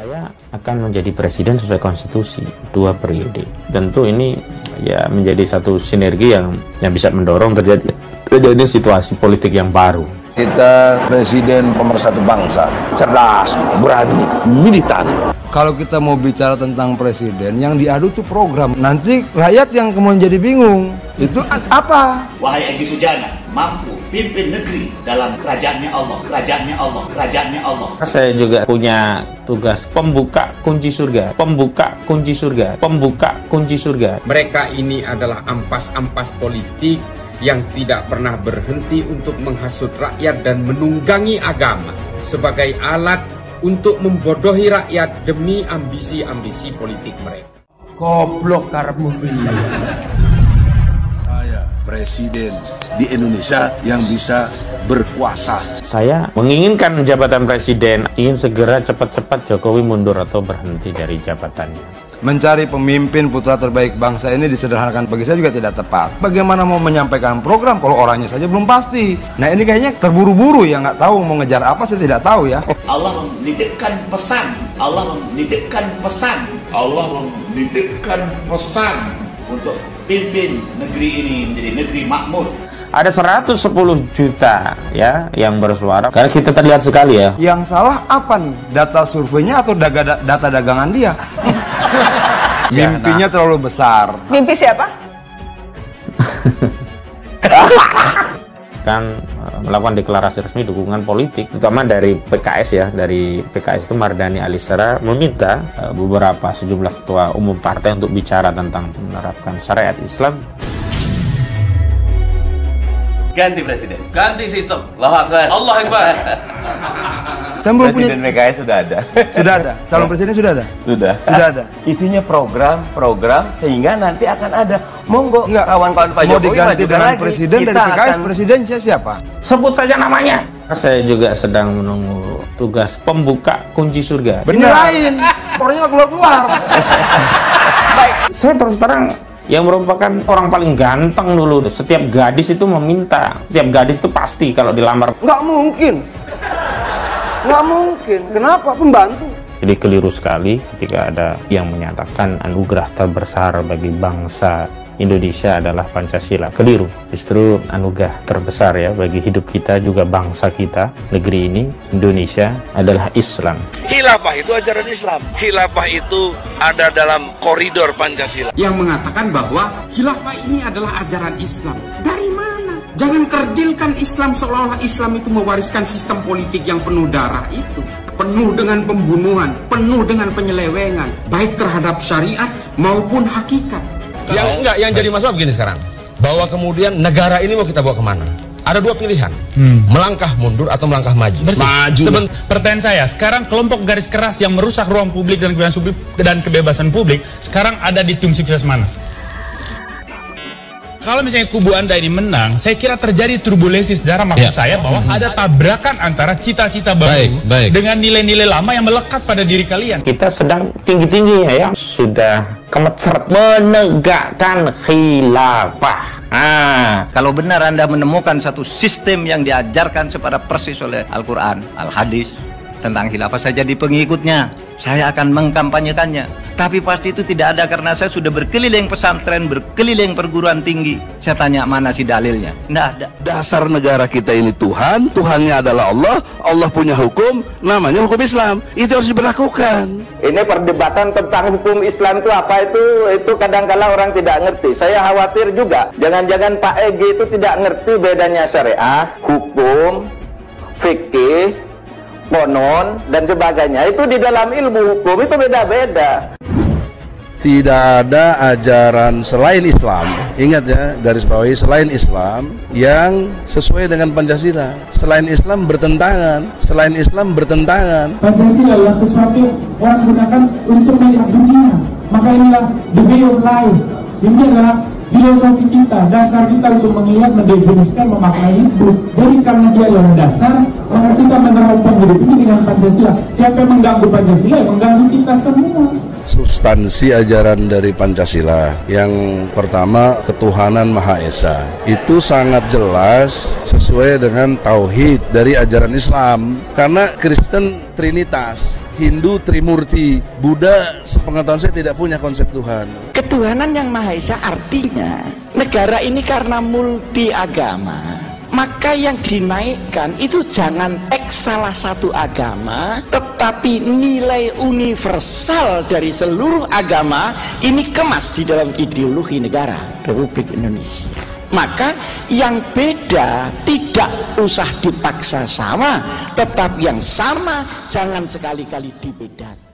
Saya akan menjadi presiden sesuai konstitusi 2 periode. Tentu ini ya menjadi satu sinergi yang bisa mendorong terjadi situasi politik yang baru. Kita presiden pemersatu bangsa, cerdas, berani, militan. Kalau kita mau bicara tentang presiden, yang diadu tuh program. Nanti rakyat yang kemudian jadi bingung. Itu apa? Wahai Egy Sujana, mampu pimpin negeri dalam kerajaannya Allah, kerajaannya Allah, kerajaannya Allah. Saya juga punya tugas pembuka kunci surga, pembuka kunci surga, pembuka kunci surga. Mereka ini adalah ampas-ampas politik yang tidak pernah berhenti untuk menghasut rakyat dan menunggangi agama sebagai alat untuk membodohi rakyat demi ambisi-ambisi politik mereka. Goblok karepmu piye? Saya presiden di Indonesia yang bisa berkuasa. Saya menginginkan jabatan presiden, ingin segera cepat-cepat Jokowi mundur atau berhenti dari jabatannya. Mencari pemimpin putra terbaik bangsa ini disederhanakan bagi saya juga tidak tepat. Bagaimana mau menyampaikan program kalau orangnya saja belum pasti? Nah ini kayaknya terburu-buru ya, nggak tahu mau ngejar apa, saya tidak tahu ya. Allah menitipkan pesan, Allah menitipkan pesan, Allah menitipkan pesan untuk pimpin negeri ini menjadi negeri makmur. Ada 110 juta ya yang bersuara. Karena kita terlihat sekali ya. Yang salah apa nih? Data surveinya atau data dagangan dia? Mimpinya terlalu besar. Mimpi siapa? Kan melakukan deklarasi resmi dukungan politik, terutama dari PKS ya. Dari PKS itu Mardhani Alisera meminta beberapa sejumlah ketua umum partai untuk bicara tentang menerapkan syariat Islam. Ganti presiden, ganti sistem. Allahu Akbar, Allah Akbar. Presiden PKS sudah ada. Sudah ada. Calon presiden sudah ada. Sudah ada. Isinya program sehingga nanti akan ada. Monggo enggak kawan-kawan Pak mau Jokowi diganti dengan lagi. Presiden dari PKS, presidennya siapa? Sebut saja namanya. Saya juga sedang menunggu tugas pembuka kunci surga. Benerin, orangnya keluar. Saya terus terang yang merupakan orang paling ganteng dulu. Setiap gadis itu meminta, setiap gadis itu pasti kalau dilamar. Nggak mungkin. Nggak mungkin. Kenapa? Pembantu. Jadi keliru sekali ketika ada yang menyatakan anugerah terbesar bagi bangsa Indonesia adalah Pancasila. Keliru. Justru anugerah terbesar ya bagi hidup kita juga bangsa kita, negeri ini, Indonesia adalah Islam. Khilafah itu ajaran Islam. Khilafah itu ada dalam koridor Pancasila. Yang mengatakan bahwa khilafah ini adalah ajaran Islam. Dari mana? Jangan kerdilkan Islam seolah-olah Islam itu mewariskan sistem politik yang penuh darah itu. Penuh dengan pembunuhan, penuh dengan penyelewengan, baik terhadap syariat maupun hakikat. Yang jadi masalah begini sekarang, bahwa kemudian negara ini mau kita bawa kemana? Ada 2 pilihan, melangkah mundur atau melangkah maju. Maju. Pertanyaan saya, sekarang kelompok garis keras yang merusak ruang publik dan kebebasan publik sekarang ada di tim sukses mana? Kalau misalnya kubu Anda ini menang, saya kira terjadi turbulensi sejarah. Maksud saya bahwa ada tabrakan antara cita-cita baru dengan nilai-nilai lama yang melekat pada diri kalian. Kita sedang tinggi-tingginya ya, sudah kemecert menegakkan khilafah. Kalau benar Anda menemukan satu sistem yang diajarkan secara persis oleh Al-Quran, Al-Hadis tentang khilafah, saya jadi pengikutnya. Saya akan mengkampanyekannya. Tapi pasti itu tidak ada karena saya sudah berkeliling pesantren, berkeliling perguruan tinggi. Saya tanya mana sih dalilnya? Tidak ada. Dasar negara kita ini Tuhan, Tuhannya adalah Allah, Allah punya hukum, namanya hukum Islam. Itu harus diberlakukan. Ini perdebatan tentang hukum Islam itu apa itu kadang-kala orang tidak ngerti. Saya khawatir juga. Jangan-jangan Pak Egy itu tidak ngerti bedanya syariah, hukum, fikih, konon dan sebagainya. Itu di dalam ilmu hukum itu beda-beda. Tidak ada ajaran selain Islam, ingat ya, garis bawahi, selain Islam yang sesuai dengan Pancasila. Selain Islam bertentangan, selain Islam bertentangan. Pancasila adalah sesuatu yang orang gunakan untuk melihat dunia. Maka inilah the way of life. Ini adalah filosofi kita, dasar kita untuk melihat, mendefinisikan, memaknai hidup. Jadi karena dia yang dasar, maka kita menerapkan hidup ini dengan Pancasila. Siapa yang mengganggu Pancasila, yang mengganggu kita semua. Substansi ajaran dari Pancasila yang pertama, ketuhanan Maha Esa, itu sangat jelas sesuai dengan tauhid dari ajaran Islam. Karena Kristen Trinitas, Hindu Trimurti, Buddha sepengetahuan saya tidak punya konsep Tuhan. Ketuhanan yang Maha Esa artinya negara ini karena multi agama, maka yang dinaikkan itu jangan teks salah satu agama, tetapi nilai universal dari seluruh agama ini kemas di dalam ideologi negara Republik Indonesia. Maka yang beda tidak usah dipaksa sama, tetap yang sama jangan sekali-kali dibedakan.